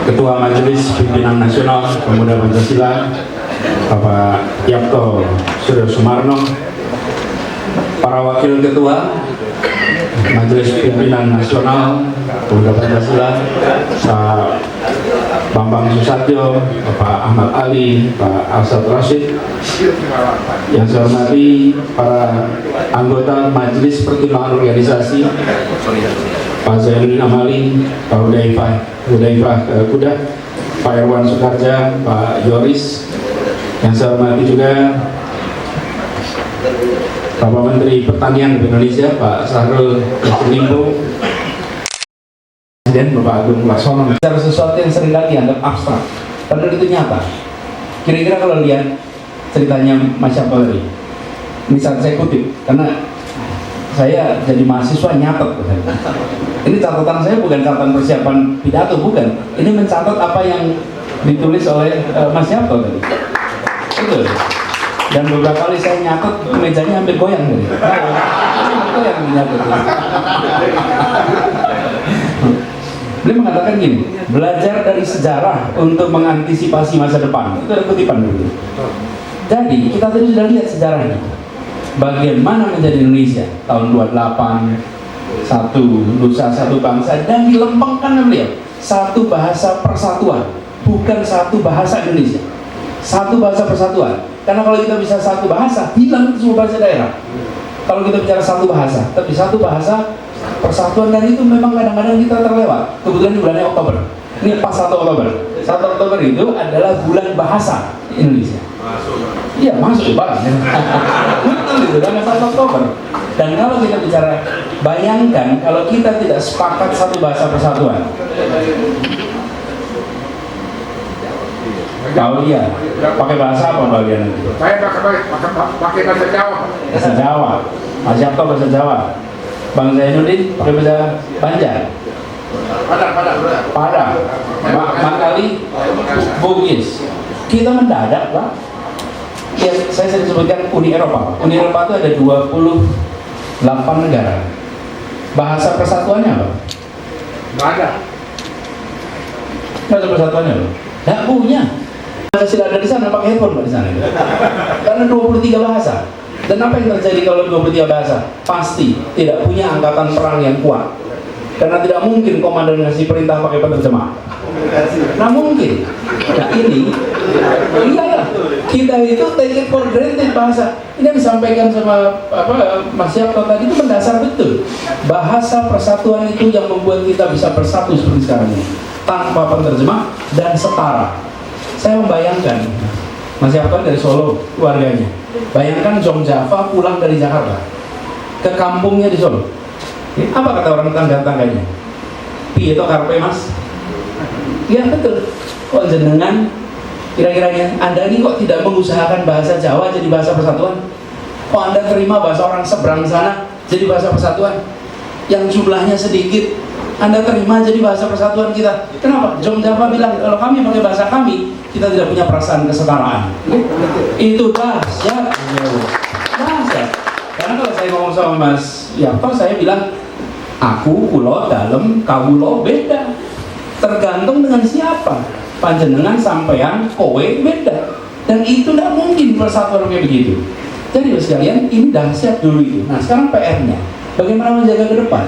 Ketua Majelis Pimpinan Nasional Pemuda Pancasila Bapak Yapto Suryo Sumarno, para wakil ketua Majelis Pimpinan Nasional Pemuda Pancasila Pak Bambang Susatyo, Bapak Ahmad Ali, Pak Asad Rashid, yang saya hormati para anggota Majelis Pertimbangan Organisasi Pak Zainuddin Amali, Pak Hudaifah Kuda, Pak Irwan Sukarja, Pak Yoris, yang saya hormati juga Bapak Menteri Pertanian Indonesia Pak Syahrul Yassin Limpo, Presiden Bapak Agung Laksono. Bicara sesuatu yang seringkali dianggap abstrak, padahal itu nyata. Kira-kira kalau lihat ceritanya Mas Yapto tadi, misal saya kutip, karena saya jadi mahasiswa nyatet. Ini catatan saya bukan catatan persiapan pidato, bukan. Ini mencatat apa yang ditulis oleh Mas Yapto tadi. Betul. Dan beberapa kali saya nyatet, mejanya hampir goyang tadi. Itu yang menyatet. Beliau mengatakan gini, belajar dari sejarah untuk mengantisipasi masa depan. Itu ada kutipan dulu. Jadi kita tadi sudah lihat sejarahnya. Bagaimana menjadi Indonesia tahun 28, satu nusa satu bangsa, dan dilempengkan beliau satu bahasa persatuan, bukan satu bahasa Indonesia, satu bahasa persatuan. Karena kalau kita bisa satu bahasa, hilang semua bahasa daerah. Kalau kita bicara satu bahasa, tapi satu bahasa persatuan, dan itu memang kadang-kadang kita terlewat. Kebetulan di bulannya Oktober, ini pas 1 Oktober. 1 Oktober itu adalah bulan bahasa Indonesia. Iya, masuk Pak. Betul itu, dan 1 Oktober. Dan kalau kita bicara, bayangkan kalau kita tidak sepakat satu bahasa persatuan. Kau iya, pakai bahasa apa bagian itu? Saya pakai bahasa Jawa. Bahasa Jawa. Mas Yapto bahasa Jawa. Bang Zainuddin pakai bahasa Banjar. Padang. Mak Ali Bugis. Kita mendadak, Pak. Ya, saya sering sebutkan Uni Eropa. Uni Eropa itu ada 28 negara. Bahasa persatuannya apa? Nggak ada. Bahasa persatuannya apa? Nggak punya. Pancasila ada di sana, pakai handphone Pak di sana. Karena 23 bahasa. Dan apa yang terjadi kalau 23 bahasa? Pasti tidak punya angkatan perang yang kuat. Karena tidak mungkin komandan ngasih perintah pakai penerjemah. Nah mungkin. Nah ini, iyalah. Kita itu take it for granted bahasa. Ini yang disampaikan sama Mas Yapto tadi itu mendasar betul. Bahasa persatuan itu yang membuat kita bisa bersatu seperti sekarang ini. Tanpa penerjemah dan setara. Saya membayangkan Mas Yapto dari Solo, keluarganya. Bayangkan Jong Java pulang dari Jakarta ke kampungnya di Solo. Apa kata orang tangga-tangganya? Piye to karpe Mas? Ya betul. Kok jenengan kira-kiranya Anda ini kok tidak mengusahakan bahasa Jawa jadi bahasa persatuan? Kok Anda terima bahasa orang seberang sana jadi bahasa persatuan? Yang jumlahnya sedikit Anda terima jadi bahasa persatuan kita. Kenapa? Jong Java bilang kalau kami pakai bahasa kami, kita tidak punya perasaan kesetaraan. Itu dahsyat. Dahsyat. Karena kalau saya ngomong sama Mas Yapto, saya bilang aku, kulo, dalem, kawulo beda. Tergantung dengan siapa. Panjenengan, sampean, kowe beda. Dan itu tidak mungkin persatuan kayak begitu. Jadi sekalian, ini dahsyat dulu itu. Nah sekarang PR-nya, bagaimana menjaga ke depan?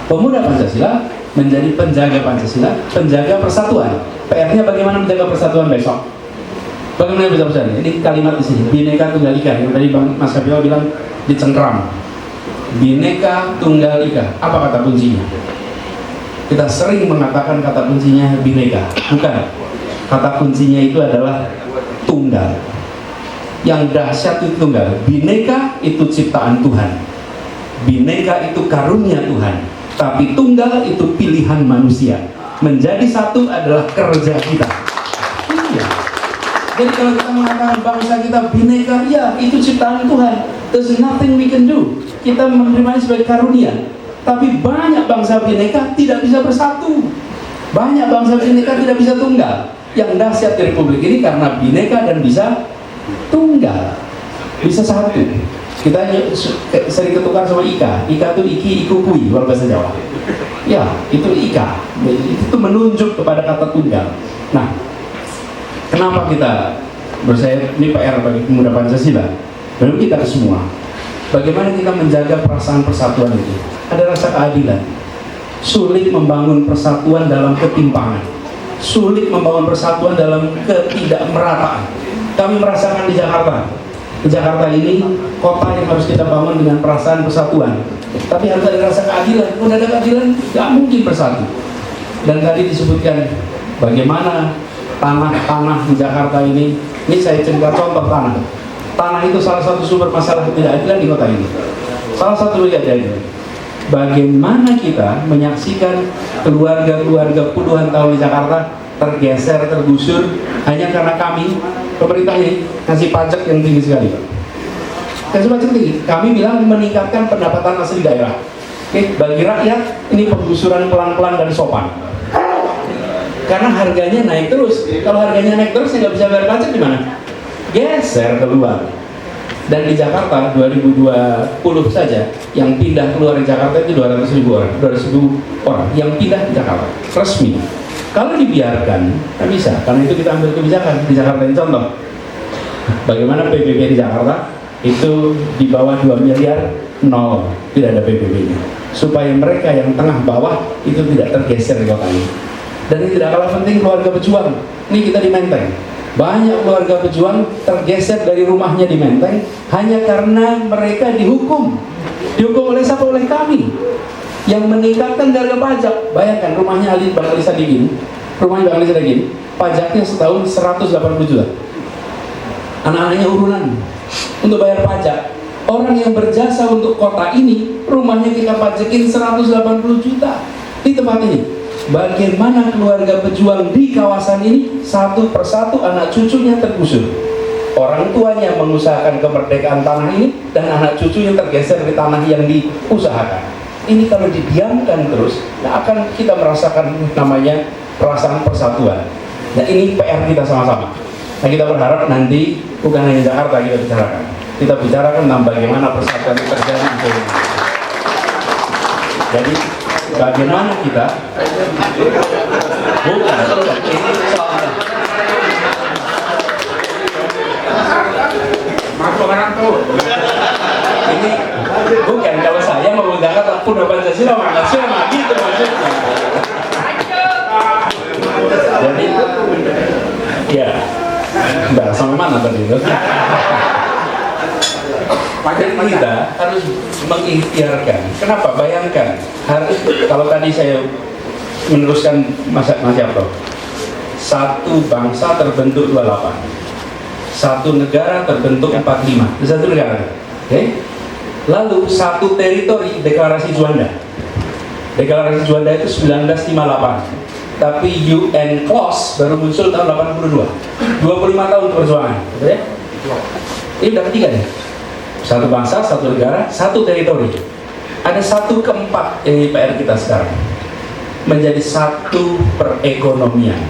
Pemuda Pancasila menjadi penjaga Pancasila, penjaga persatuan. PR-nya bagaimana menjaga persatuan besok? Bagaimana bisa besar? Ini kalimat di sini, Bhinneka Tunggal Ika. Yang tadi Bang Mas Kapil bilang dicengkram. Bhinneka Tunggal Ika. Apa kata kuncinya? Kita sering mengatakan kata kuncinya Bhinneka. Bukan. Kata kuncinya itu adalah tunggal. Yang dahsyat itu tunggal. Bhinneka itu ciptaan Tuhan. Bhinneka itu karunia Tuhan. Tapi tunggal itu pilihan manusia. Menjadi satu adalah kerja kita. Iya. Jadi kalau kita mengatakan bangsa kita Bhinneka, ya itu ciptaan Tuhan. There's nothing we can do. Kita menerimanya sebagai karunia. Tapi banyak bangsa Bhinneka tidak bisa bersatu. Banyak bangsa Bhinneka tidak bisa tunggal. Yang dahsyat di Republik ini karena Bhinneka dan bisa tunggal, bisa satu. Kita sering ketukar sama Ika. Ika itu iki, iku, kui kalau bahasa Jawa. Ya, itu Ika. Itu menunjuk kepada kata tunggal. Nah, kenapa kita ini PR bagi pemuda Pancasila? Bagi kita semua. Bagaimana kita menjaga perasaan persatuan itu? Ada rasa keadilan. Sulit membangun persatuan dalam ketimpangan. Sulit membangun persatuan dalam ketidakmerataan. Kami merasakan di Jakarta. Di Jakarta ini kota yang harus kita bangun dengan perasaan persatuan. Tapi harus ada rasa keadilan. Kalau ada keadilan, nggak mungkin bersatu. Dan tadi disebutkan bagaimana tanah-tanah di Jakarta ini saya cerita contoh tanah. Tanah itu salah satu sumber masalah ketidakadilan di kota ini. Salah satu lihat ini. Bagaimana kita menyaksikan keluarga-keluarga puluhan tahun di Jakarta tergeser, tergusur hanya karena kami, pemerintah ini kasih pajak yang tinggi sekali, Pak. Kasih pajak tinggi. Kami bilang meningkatkan pendapatan asli daerah. Oke, bagi rakyat ini penggusuran pelan-pelan dan sopan. Karena harganya naik terus. Kalau harganya naik terus, nggak bisa bayar pajak di mana? Geser keluar. Dan di Jakarta 2020 saja yang pindah keluar di Jakarta itu 200.000 orang, 200.000 orang yang pindah di Jakarta resmi. Kalau dibiarkan, tak bisa. Karena itu kita ambil kebijakan di Jakarta. Ini contoh bagaimana PBB di Jakarta itu di bawah 2 miliar, nol, tidak ada PBB-nya, supaya mereka yang tengah bawah itu tidak tergeser di kota ini. Dan ini tidak kalah penting keluarga pejuang. Ini kita di Menteng, banyak keluarga pejuang tergeser dari rumahnya di Menteng hanya karena mereka dihukum oleh siapa? Oleh kami yang meningkatkan harga pajak. Bayangkan rumahnya Bang Ali Sadikin, rumahnya Bang Ali Sadikin, pajaknya setahun 180 juta. Anak-anaknya urunan untuk bayar pajak. Orang yang berjasa untuk kota ini, rumahnya kita pajakin 180 juta di tempat ini. Bagaimana keluarga pejuang di kawasan ini satu persatu anak cucunya tergusur. Orang tuanya mengusahakan kemerdekaan tanah ini dan anak cucunya tergeser di tanah yang diusahakan. Ini kalau didiamkan terus, nah akan kita merasakan namanya perasaan persatuan. Nah ini PR kita sama-sama. Nah kita berharap nanti bukan hanya Jakarta kita bicarakan. Kita bicarakan tentang bagaimana persatuan itu terjadi di Indonesia. Jadi bagaimana kita bukan ini soalnya Masuk orang tuh. ini bukan kalau saya mau menggunakan pemuda Pancasila maka gitu maksudnya. Jadi ya nggak sampai mana tadi itu. Jadi kita harus mengikhtiarkan. Kenapa? Bayangkan harus kalau tadi saya meneruskan Mas Yarto, satu bangsa terbentuk 28, satu negara terbentuk 45, satu negara. Okay? Lalu satu teritori deklarasi Juanda. Deklarasi Juanda itu 1958. Tapi UN Clause baru muncul tahun 82. 25 tahun perjuangan, betul ya? Ini udah ketiga nih. Satu bangsa, satu negara, satu teritori. Ada 1/4 yang ini PR kita sekarang. Menjadi satu perekonomian.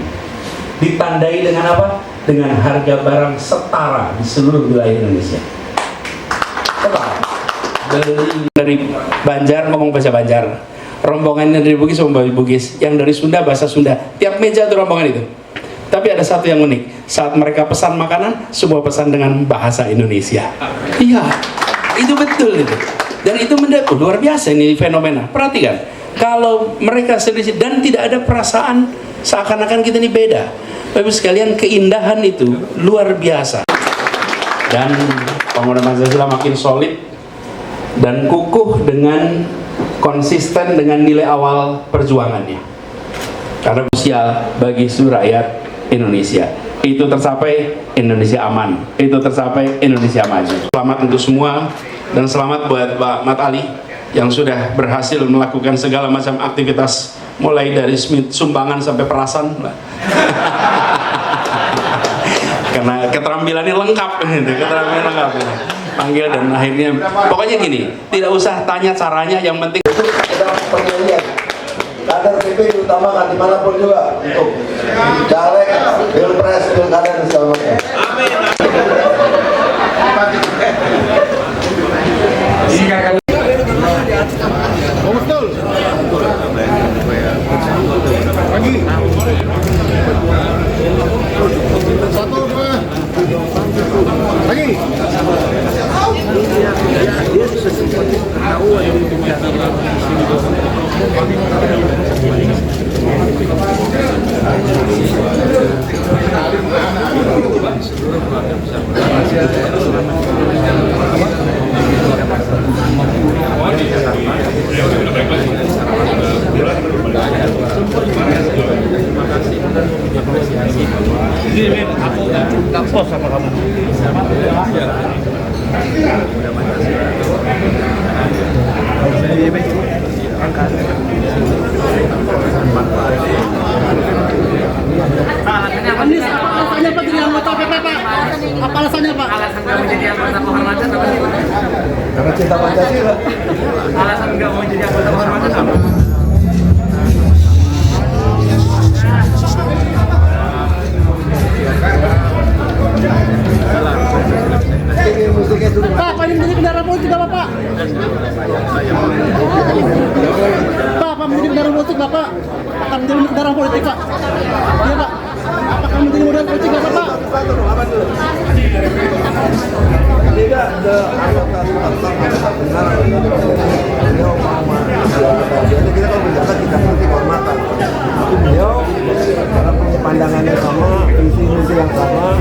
Ditandai dengan apa? Dengan harga barang setara di seluruh wilayah Indonesia. Setara. Dari Banjar ngomong bahasa Banjar, rombongan dari Bugis ngomong bahasa Bugis, yang dari Sunda bahasa Sunda. Tiap meja itu rombongan itu. Tapi ada satu yang unik, saat mereka pesan makanan, semua pesan dengan bahasa Indonesia. Iya, itu betul itu. Dan itu luar biasa ini fenomena. Perhatikan, kalau mereka sendiri dan tidak ada perasaan seakan-akan kita ini beda. Bapak sekalian, keindahan itu luar biasa. Dan pemuda Pancasila makin solid dan kukuh dengan konsisten dengan nilai awal perjuangannya. Karena sosial bagi seluruh rakyat Indonesia. Itu tercapai, Indonesia aman. Itu tercapai, Indonesia maju. Selamat untuk semua dan selamat buat Pak Mat Ali yang sudah berhasil melakukan segala macam aktivitas mulai dari sumbangan sampai perasan. Karena keterampilannya lengkap gitu, keterampilan lengkap gitu. Panggil dan akhirnya pokoknya gini, tidak usah tanya caranya, yang penting itu kita penyanyian kader PP diutamakan dimanapun juga untuk caleg, pilpres, pilkada dan segala macam. Anies, apa alasannya Pak jadi anggota PP Pak? Apa alasannya Pak? Alasan nggak mau jadi anggota kehormatan apa sih? Karena cinta Pancasila. Alasan nggak mau jadi anggota kehormatan apa? Ini musiknya dulu. Pak, apa ini menjadi kendaraan politik Bapak Pak? Pak, apa menjadi kendaraan politik Bapak? Akan menjadi kendaraan politik Pak? Iya Pak. Apakah menjadi kendaraan politik Bapak Pak? Tidak ada anggota tetap benar. Beliau jadi kita kalau berjalan tidak seperti kehormatan. Tapi beliau karena punya pandangan yang sama, visi misi yang sama,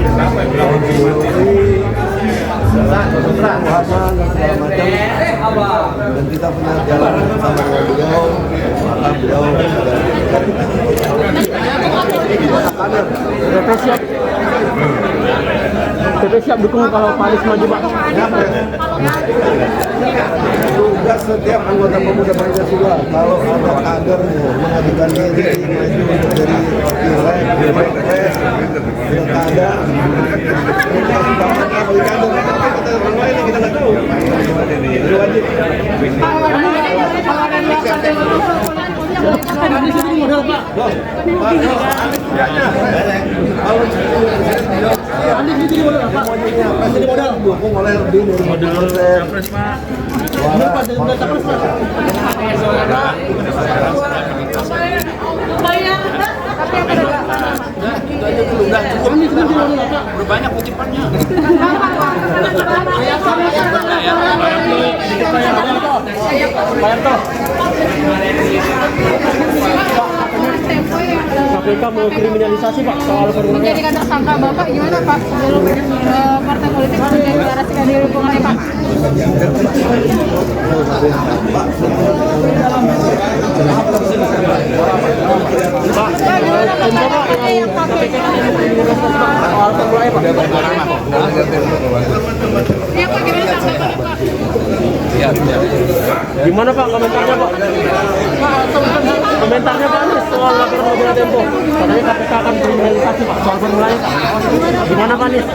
Tuhanan dan segala macam. Dan kita punya jalan bersama dengan beliau, maka beliau PP siap dukung kalau Pak Anies maju Pak. tugas setiap anggota pemuda Pancasila kalau ada kadernya mengajukan diri maju untuk jadi pilek, pilpres, pilkada, kita utamakan bagi kader. Kita orang lain yang kita nggak tahu. Itu wajib. Anies itu modal Pak. Anies itu jadi modal Pak. Jadi modal dukung oleh lebih dari 50%. Ini Pak jadi modal capres Pak. Anies itu jadi modal Pak. Banyak kutipannya. KPK mau kriminalisasi Pak soal perundungan. Menjadikan tersangka Bapak gimana Pak? Sebelum partai politik mendeklarasikan diri hukumannya Pak? Iya Pak, gimana Pak? Gimana Pak komentarnya Pak? Komentarnya Pak Anies soal laporan Majalah Tempo. Katanya KPK akan kriminalisasi Pak soal formulanya Pak. Gimana Pak Anies?